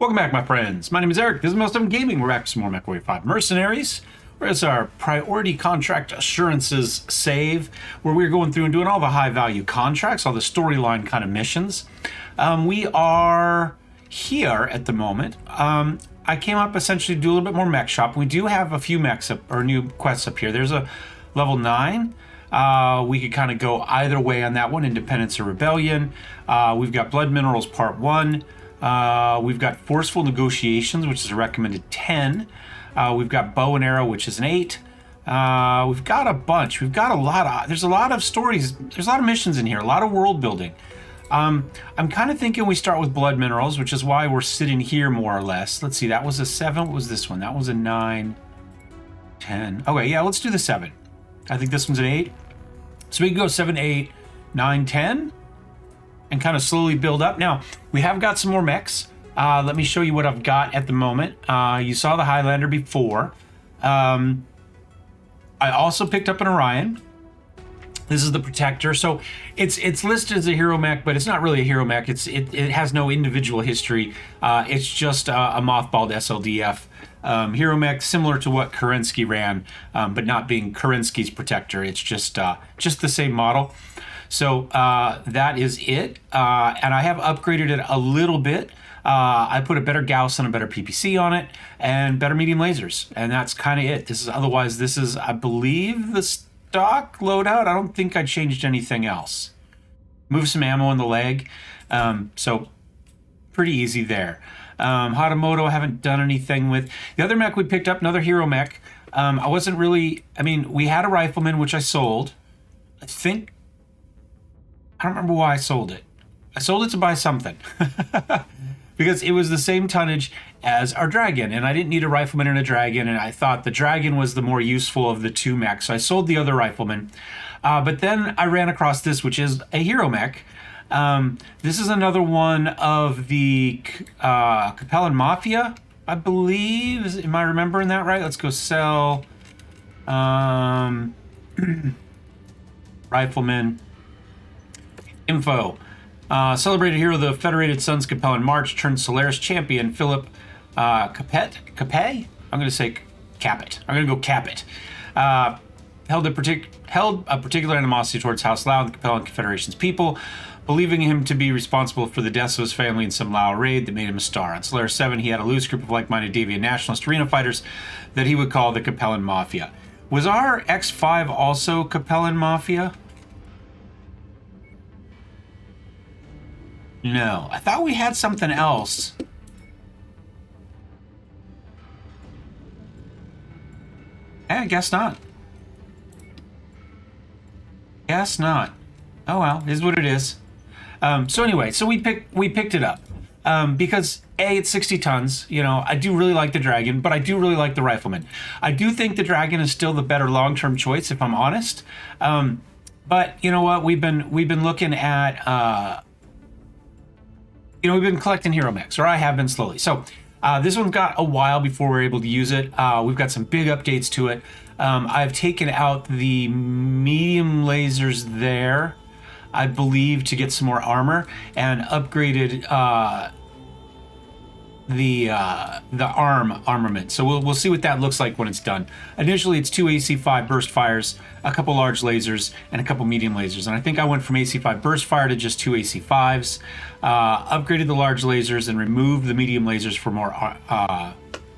Welcome back, my friends. My name is Eric. This is Most of Gaming. We're back with some more MW5 Mercenaries. Where's our priority contract assurances save, where we're going through and doing all the high-value contracts, all the storyline kind of missions. We are here at the moment. I came up essentially to do a little bit more mech shop. We do have a few mechs up, or new quests up here. There's a level 9. We could kind of go either way on that one, Independence or Rebellion. We've got Blood Minerals Part 1. We've got Forceful Negotiations, which is a recommended 10. We've got Bow and Arrow, which is an 8. We've got a bunch. We've got a lot of... There's a lot of stories. There's a lot of missions in here. A lot of world building. I'm kind of thinking we start with Blood Minerals, which is why we're sitting here more or less. Let's see. That was a 7. What was this one? That was a 9. 10. Okay, yeah, let's do the 7. I think this one's an 8. So we can go 7, 8, 9, 10. And kind of slowly build up. Now, we have got some more mechs. Let me show you what I've got at the moment. You saw the Highlander before. I also picked up an Orion. This is the Protector. So it's listed as a hero mech, but it's not really a hero mech. It has no individual history. It's just a mothballed SLDF hero mech, similar to what Kerensky ran, but not being Kerensky's Protector. It's just the same model. So that is it, and I have upgraded it a little bit. I put a better Gauss and a better PPC on it, and better medium lasers, and that's kind of it. This is, I believe, the stock loadout. I don't think I changed anything else. Move some ammo in the leg, so pretty easy there. Hatamoto I haven't done anything with. The other mech we picked up, another hero mech. I wasn't really, we had a rifleman, which I sold. I don't remember why I sold it. I sold it to buy something. Because it was the same tonnage as our Dragon, and I didn't need a Rifleman and a Dragon, and I thought the Dragon was the more useful of the two mechs, so I sold the other Rifleman. But then I ran across this, which is a hero mech. This is another one of the Capellan Mafia, I believe. Am I remembering that right? Let's go sell Rifleman. Info. Celebrated hero of the Federated Sons Capellan March turned Solaris champion Philip Capet? I'm going to say Capet. I'm going to go Capet. Held a particular animosity towards House Lao and the Capellan Confederation's people, believing him to be responsible for the deaths of his family in some Lao raid that made him a star. On Solaris 7, he had a loose group of like-minded Deviant nationalist arena fighters that he would call the Capellan Mafia. Was our X5 also Capellan Mafia? No, I thought we had something else. I guess not. Guess not. Oh well, is what it is. So anyway, so we picked it up because A, it's 60 tons. You know, I do really like the Dragon, but I do really like the Rifleman. I do think the Dragon is still the better long-term choice, if I'm honest. But you know what? We've been looking at. We've been collecting hero mechs, or I have been slowly. So this one's got a while before we're able to use it. We've got some big updates to it. I've taken out the medium lasers there, I believe, to get some more armor, and upgraded the armament. So we'll see what that looks like when it's done. Initially, it's 2 AC5 burst fires, a couple large lasers, and a couple medium lasers. And I think I went from AC5 burst fire to just 2 AC5s. Upgraded the large lasers and removed the medium lasers for more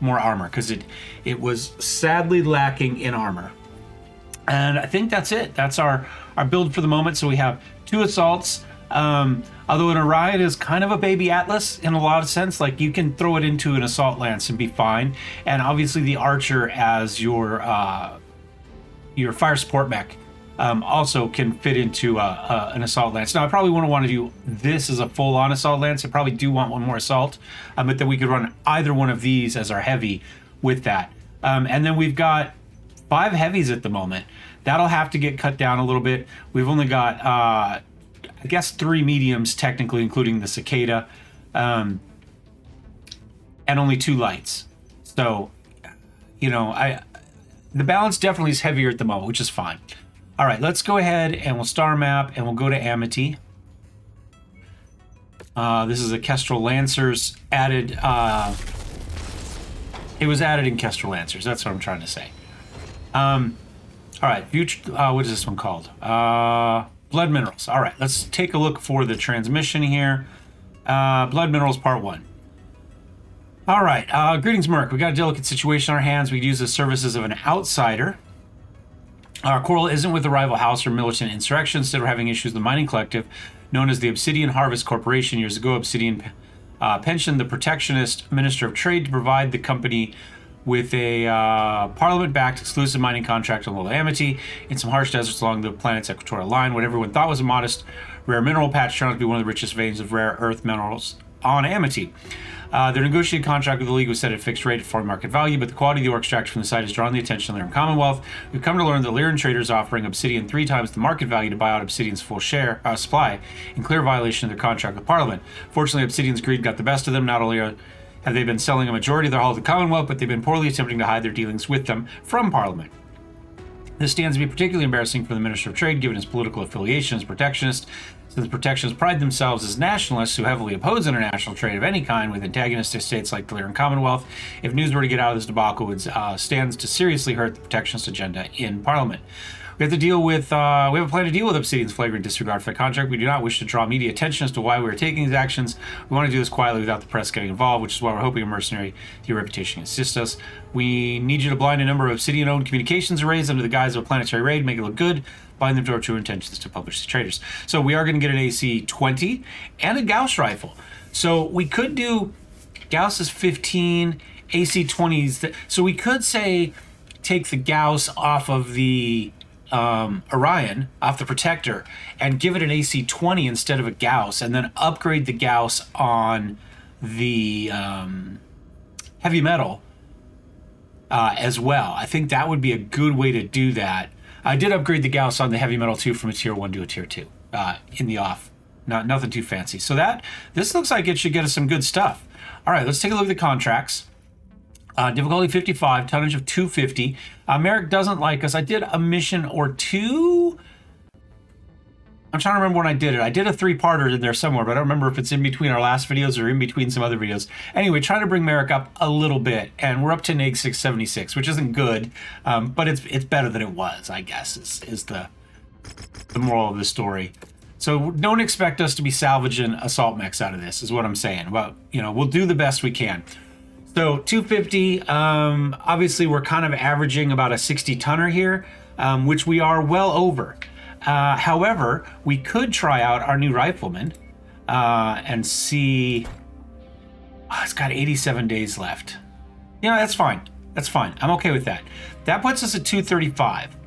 armor, because it was sadly lacking in armor. And I think that's it. That's our build for the moment. So we have 2 assaults. Although an Orion is kind of a baby Atlas in a lot of sense, like you can throw it into an assault lance and be fine. And obviously the Archer as your fire support mech also can fit into an assault lance. Now I probably wouldn't want to do this as a full-on assault lance. I probably do want one more assault, but then we could run either one of these as our heavy with that. And then we've got 5 heavies at the moment. That'll have to get cut down a little bit. We've only got I guess 3 mediums technically, including the Cicada, and only 2 lights. So, the balance definitely is heavier at the moment, which is fine. All right, let's go ahead and we'll star map and we'll go to Amity. This is a Kestrel Lancers added. It was added in Kestrel Lancers. That's what I'm trying to say. All right, what is this one called? Blood Minerals. All right, let's take a look for the transmission here. Blood Minerals Part 1. All right, greetings, Marik. We got a delicate situation on our hands. We use the services of an outsider. Our quarrel isn't with the rival house or militant insurrection. Instead, we're having issues with the mining collective known as the Obsidian Harvest Corporation. Years ago, Obsidian pensioned the protectionist Minister of Trade to provide the company with a parliament-backed exclusive mining contract on Little Amity in some harsh deserts along the planet's equatorial line. What everyone thought was a modest rare mineral patch turned out to be one of the richest veins of rare earth minerals on Amity. Their negotiated contract with the League was set at a fixed rate at fair market value, but the quality of the ore extracted from the site has drawn the attention of the Lyran Commonwealth. We've come to learn that Lyran traders are offering Obsidian 3 times the market value to buy out Obsidian's full supply, in clear violation of their contract with Parliament. Fortunately, Obsidian's greed got the best of them. Not only have they been selling a majority of their hull to the Commonwealth, but they've been poorly attempting to hide their dealings with them from Parliament. This stands to be particularly embarrassing for the Minister of Trade, given his political affiliation as protectionist, since protectionists pride themselves as nationalists who heavily oppose international trade of any kind with antagonistic states like the Lyran Commonwealth. If news were to get out of this debacle, it stands to seriously hurt the protectionist agenda in Parliament. We have a plan to deal with Obsidian's flagrant disregard for the contract. We do not wish to draw media attention as to why we are taking these actions. We want to do this quietly without the press getting involved, which is why we're hoping a mercenary to your reputation can assist us. We need you to blind a number of Obsidian-owned communications arrays under the guise of a planetary raid, make it look good, bind them to our true intentions to publish the traders. So we are going to get an AC-20 and a Gauss rifle. So we could do Gauss is 15, AC-20s. So we could say take the Gauss off of the Orion, off the Protector, and give it an AC-20 instead of a Gauss, and then upgrade the Gauss on the heavy metal as well. I think that would be a good way to do that. I did upgrade the Gauss on the heavy metal too from a tier 1 to a tier 2 in the off. Nothing too fancy. So this looks like it should get us some good stuff. All right, let's take a look at the contracts. Difficulty 55, tonnage of 250. Marik doesn't like us. I did a mission or two. I'm trying to remember when I did it. I did a 3-parter in there somewhere, but I don't remember if it's in between our last videos or in between some other videos. Anyway, trying to bring Marik up a little bit, and we're up to neg 676, which isn't good, but it's better than it was, I guess, is the moral of the story. So don't expect us to be salvaging assault mechs out of this, is what I'm saying. Well, we'll do the best we can. So 250, obviously we're kind of averaging about a 60 tonner here, which we are well over. However, we could try out our new rifleman and see. Oh, it's got 87 days left. That's fine. That's fine. I'm okay with that. That puts us at 235.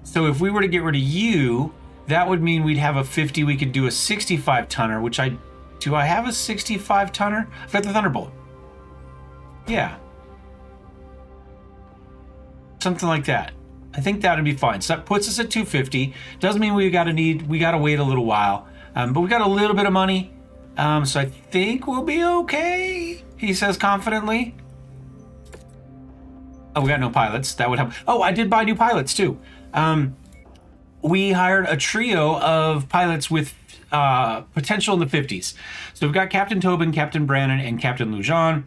So if we were to get rid of you, that would mean we'd have a 50. We could do a 65 tonner, which do I have a 65 tonner? I've got the Thunderbolt. Yeah. Something like that. I think that would be fine. So that puts us at 250. Doesn't mean we got to wait a little while. But we got a little bit of money. So I think we'll be okay, he says confidently. Oh, we got no pilots. That would help. Oh, I did buy new pilots too. We hired a trio of pilots with potential in the 50s. So we've got Captain Tobin, Captain Brannon, and Captain Lujan.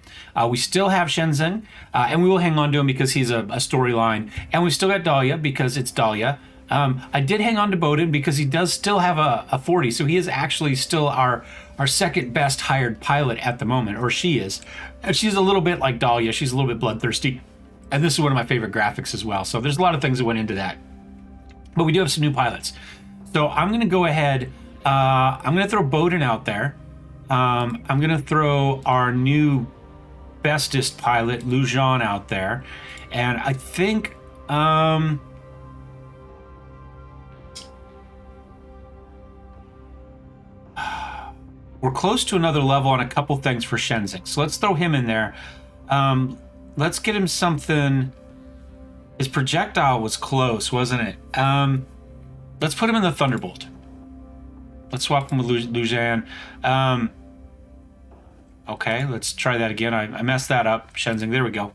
We still have Shenzhen, and we will hang on to him because he's a storyline. And we've still got Dahlia because it's Dahlia. I did hang on to Bowden because he does still have a 40, so he is actually still our second best hired pilot at the moment, or she is. And she's a little bit like Dahlia. She's a little bit bloodthirsty. And this is one of my favorite graphics as well. So there's a lot of things that went into that. But we do have some new pilots. So I'm going to go ahead. I'm going to throw Bowden out there. I'm going to throw our new bestest pilot, Lujan, out there. And I think... we're close to another level on a couple things for Shenzhen. So let's throw him in there. Let's get him something... His projectile was close, wasn't it? Let's put him in the Thunderbolt. Let's swap him with Lujan. Okay, let's try that again. I messed that up. Shenzhen, there we go.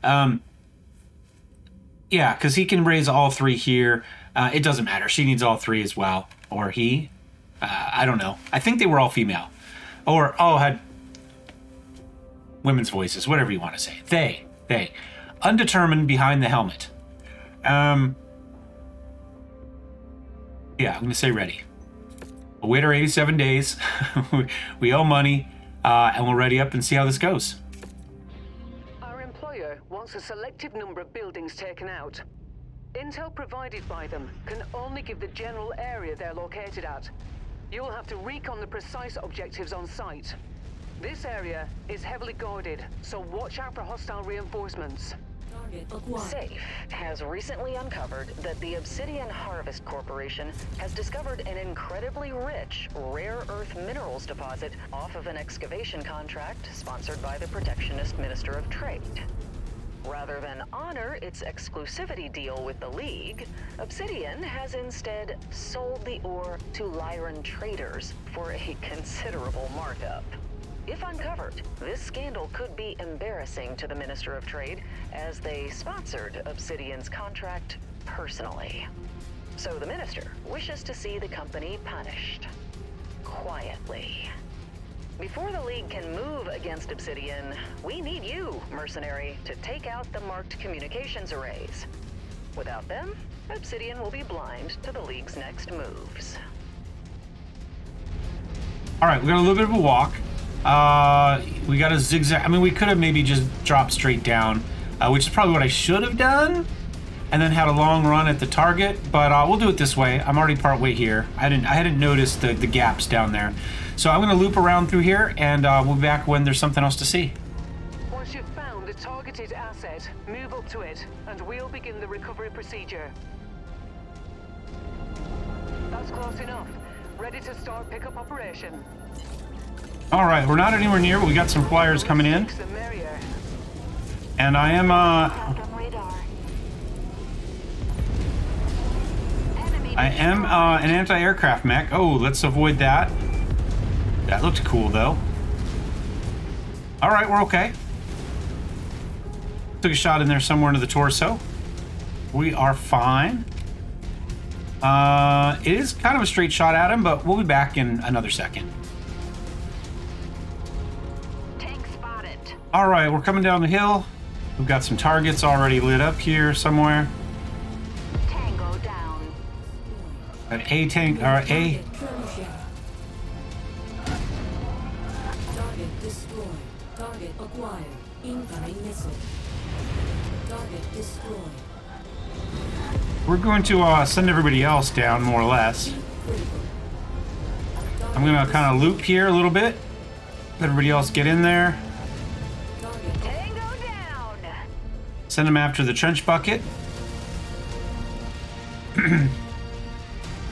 Yeah, because he can raise all three here. It doesn't matter. She needs all three as well. Or he. I don't know. I think they were all female. Or, oh, had women's voices, whatever you want to say. They. Undetermined behind the helmet. Yeah, I'm going to say ready. We'll wait our 87 days. We owe money, and we'll ready up and see how this goes. Our employer wants a selected number of buildings taken out. Intel provided by them can only give the general area they're located at. You'll have to recon the precise objectives on site. This area is heavily guarded, so watch out for hostile reinforcements. SAFE has recently uncovered that the Obsidian Harvest Corporation has discovered an incredibly rich, rare earth minerals deposit off of an excavation contract sponsored by the protectionist Minister of Trade. Rather than honor its exclusivity deal with the League, Obsidian has instead sold the ore to Lyran traders for a considerable markup. If uncovered, this scandal could be embarrassing to the Minister of Trade, as they sponsored Obsidian's contract personally. So the Minister wishes to see the company punished. Quietly. Before the League can move against Obsidian, we need you, mercenary, to take out the marked communications arrays. Without them, Obsidian will be blind to the League's next moves. Alright, we got a little bit of a walk. We got a zigzag. I mean, we could have maybe just dropped straight down, which is probably what I should have done, and then had a long run at the target, but we'll do it this way. I'm already part way here. I hadn't noticed the gaps down there. So I'm going to loop around through here, and we'll be back when there's something else to see. Once you've found a targeted asset, move up to it, and we'll begin the recovery procedure. That's close enough. Ready to start pickup operation. All right, we're not anywhere near, but we got some flyers coming in. And I am, an anti-aircraft mech. Oh, let's avoid that. That looked cool, though. All right, we're okay. Took a shot in there somewhere into the torso. We are fine. It is kind of a straight shot at him, but we'll be back in another second. All right, we're coming down the hill. We've got some targets already lit up here somewhere. Tango down. An A tank, or A. Target destroyed. Target acquired. Incoming missile. Target destroyed. We're going to send everybody else down, more or less. I'm going to kind of loop here a little bit. Let everybody else get in there. Send them after the trench bucket.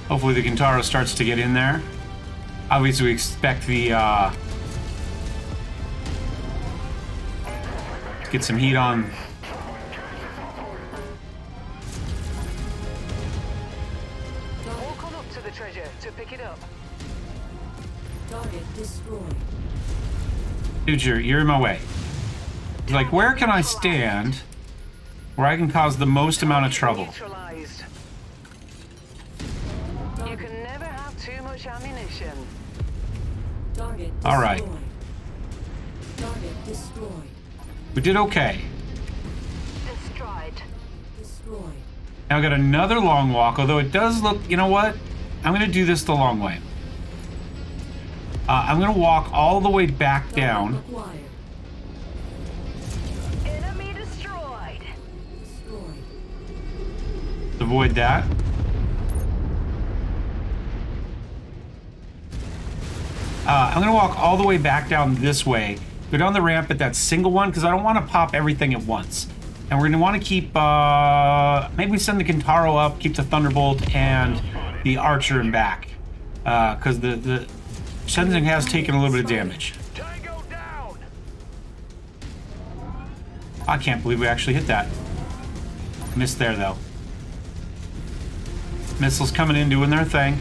Hopefully the Kintaro starts to get in there. Obviously we expect the get some heat on. Walk on up to the treasure to pick it up. Target destroyed. Dude, you're in my way. Like, where can I stand where I can cause the most amount of trouble? Neutralized. You can never have too much ammunition. Target destroyed. All right. Target destroyed. We did okay. Destroyed. Destroyed. Now I got another long walk, although it does look, you know what? I'm going to do this the long way. I'm going to walk all the way back down. Acquired. Enemy destroyed. Destroyed. Avoid that. I'm going to walk all the way back down this way. Go down the ramp at that single one, because I don't want to pop everything at once. And we're going to want to keep, maybe we send the Kintaro up, keep the Thunderbolt and the Archer in back. Because the Shenzhen has taken a little bit of damage. Tango down. I can't believe we actually hit that. Missed there, though. Missiles coming in, doing their thing.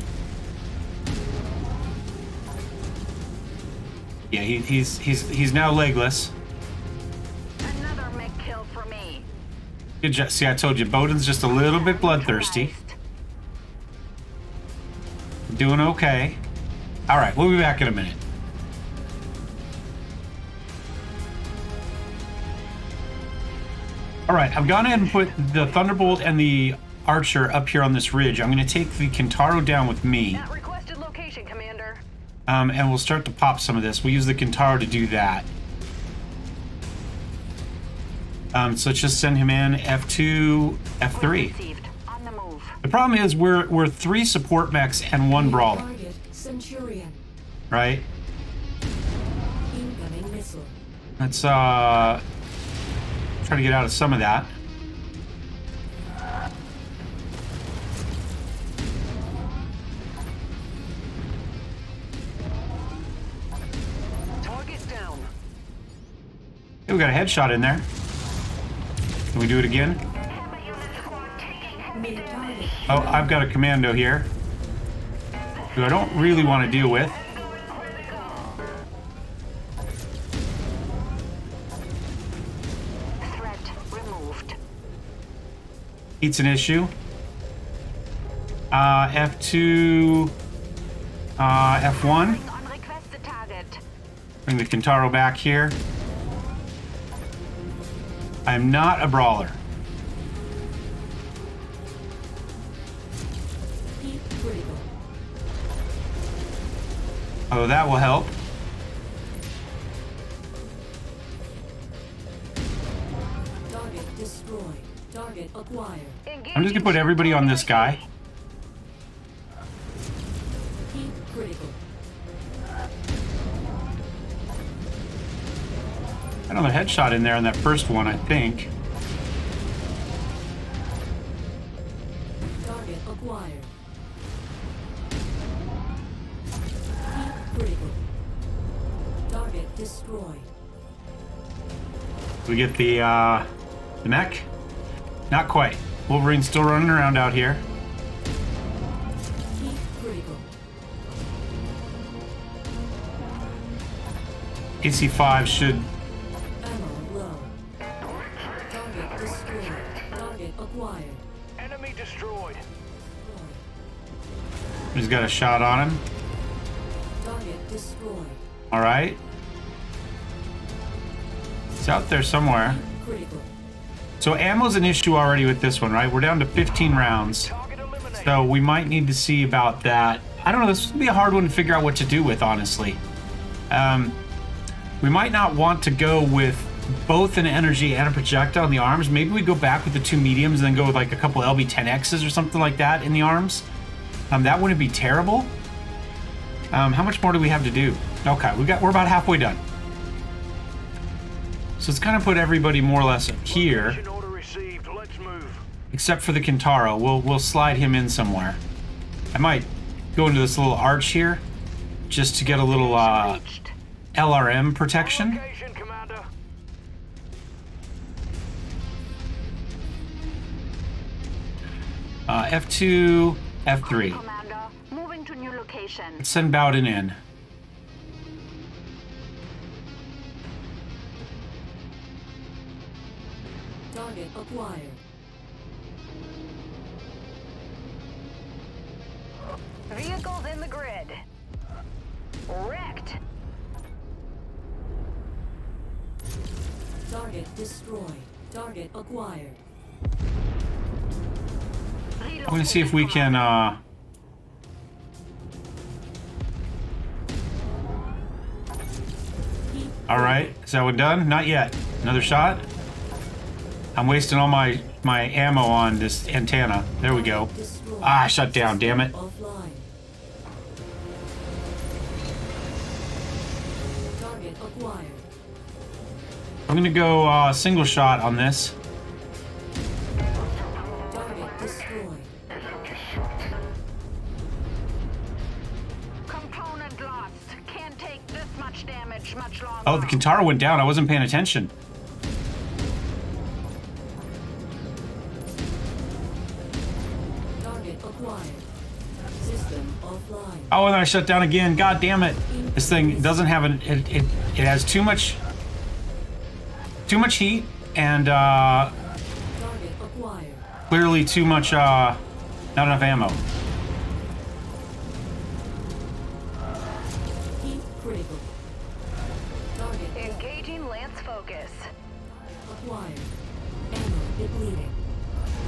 Yeah, he's now legless. Another mech kill for me. Good job. See, I told you, Bowden's just a little bit bloodthirsty. Doing okay. All right, we'll be back in a minute. All right, I've gone ahead and put the Thunderbolt and the Archer up here on this ridge. I'm going to take the Kintaro down with me. That requested location, Commander. And we'll start to pop some of this. We'll use the Kintaro to do that. So let's just send him in F2, F3. Received. On the move. The problem is we're 3 support mechs and 1 brawler, Target Centurion. right? Incoming missile. Let's try to get out of some of that. Target down. Hey, we got a headshot in there. Can we do it again? Mid target. Oh, I've got a commando here, who I don't really want to deal with. Threat removed. Heat's an issue. F2, F1. On requested target. Bring the Kintaro back here. I am not a brawler. Heat critical. Oh, that will help. Target destroyed. Target acquired. I'm just gonna put everybody on this guy. Heat critical. Another headshot in there on that first one, I think. Target acquired. Heat critical. Target destroyed. We get the mech? Not quite. Wolverine's still running around out here. Heat critical. AC5 should... Ammo low. Target destroyed. Target acquired. Enemy destroyed. He's got a shot on him. Target destroyed. All right. It's out there somewhere. Critical. So ammo's an issue already with this one, right? We're down to 15 rounds. Target eliminated. So we might need to see about that. I don't know, this would be a hard one to figure out what to do with, honestly. We might not want to go with both an energy and a projectile in the arms. Maybe we go back with the 2 mediums and then go with like a couple LB-10Xs or something like that in the arms. That wouldn't be terrible. How much more do we have to do? Okay, we're about halfway done. So let's kind of put everybody more or less up here, Mission order received. Let's move. except for the Kintaro. We'll slide him in somewhere. I might go into this little arch here, just to get a little Reached. LRM protection. Location, Commander. F2, F3. Commander, moving to new location. Let's send Bowden in. Target acquired. Vehicles in the grid. Wrecked. Target destroyed. Target acquired. I'm gonna see if we can, all right, is that one done? Not yet. Another shot? I'm wasting all my ammo on this antenna. There we go. Destroyed. Ah, shut down, damn it. Offline. Target acquired. I'm gonna go single shot on this. Target destroyed. Component lost. Can't take this much damage much longer. Oh, the Kintaro went down. I wasn't paying attention. Target acquired. System offline. Oh, and then I shut down again. God damn it. This thing doesn't have it has too much heat and Target acquired. clearly too much not enough ammo. Heat critical. Target Engaging Lance focus. acquired. Ammo Depleting.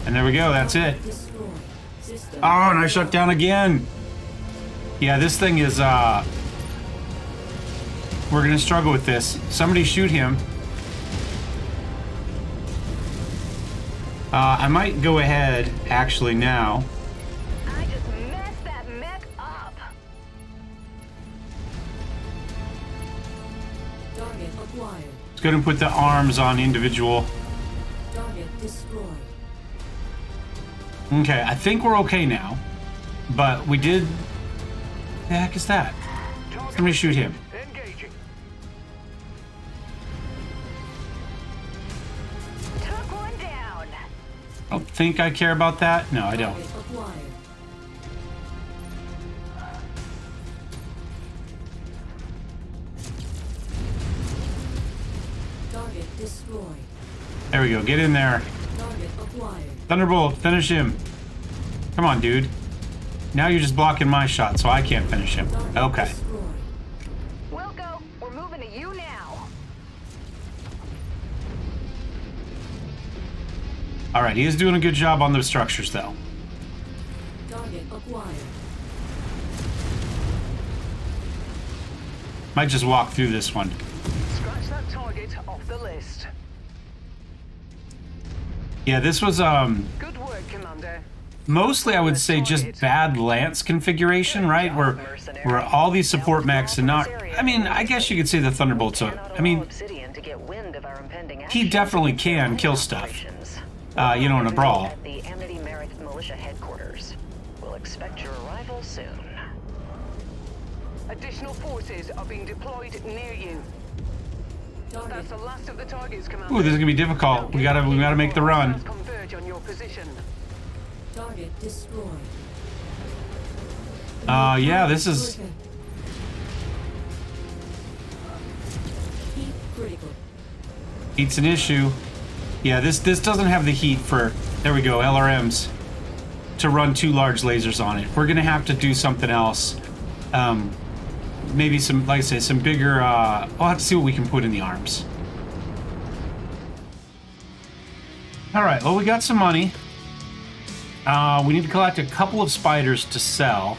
And there we go, that's it. Target destroyed. System. Oh, and I shut down again. Yeah, this thing is, we're gonna struggle with this. Somebody shoot him. I might go ahead, actually, now. I just messed that mech up. Target acquired. Let's go ahead and put the arms on individual. Target destroyed. Okay, I think we're okay now. But we did... The heck is that? Somebody shoot him. Engaging. Took one down. I don't think I care about that. No, I don't. Target acquired. Target destroyed. There we go. Get in there. Target acquired. Thunderbolt, finish him. Come on, dude. Now you're just blocking my shot, so I can't finish him. Target Okay. destroyed. Wilco, we're moving to you now. All right, he is doing a good job on those structures, though. Target acquired. Might just walk through this one. Scratch that target off the list. Yeah, this was Good work, Commander. mostly, I would say, just bad lance configuration, right? Where all these support mechs and not. I mean, I guess you could say the Thunderbolts are. I mean, Obsidian to get wind of our impending he definitely can kill stuff. You know, in a brawl. At the Amity Marik militia headquarters. We'll expect your arrival soon. Additional forces are being deployed near you. Target That's the last of the targets, Commander. Ooh, this is gonna be difficult. We gotta make the run. Converge on your position. target destroyed. Yeah, this is. Heat critical. Heat's an issue. Yeah, this doesn't have the heat for, there we go, LRMs, to run 2 large lasers on it. We're gonna have to do something else. Maybe some, like I say, some bigger, we'll have to see what we can put in the arms. All right, well, we got some money. We need to collect a couple of spiders to sell.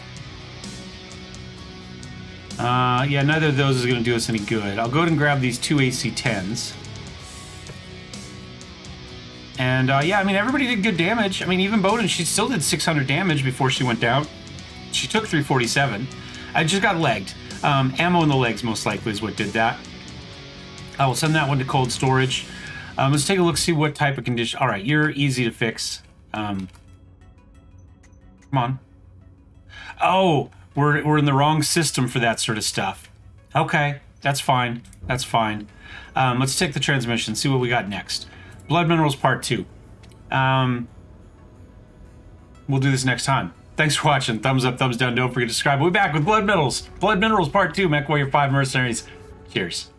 Yeah, neither of those is gonna do us any good. I'll go ahead and grab these 2 AC-10s. And yeah, I mean, everybody did good damage. I mean, even Bowden, she still did 600 damage before she went down. She took 347. I just got legged. Ammo in the legs most likely is what did that. I will send that one to cold storage. Let's take a look, see what type of condition. All right, you're easy to fix. Come on. Oh, we're in the wrong system for that sort of stuff. Okay, that's fine. That's fine. Let's take the transmission, see what we got next. Blood Minerals Part 2. We'll do this next time. Thanks for watching. Thumbs up, thumbs down. Don't forget to subscribe. We'll be back with Blood Minerals. Blood Minerals Part 2, MW5 Mercenaries. Cheers.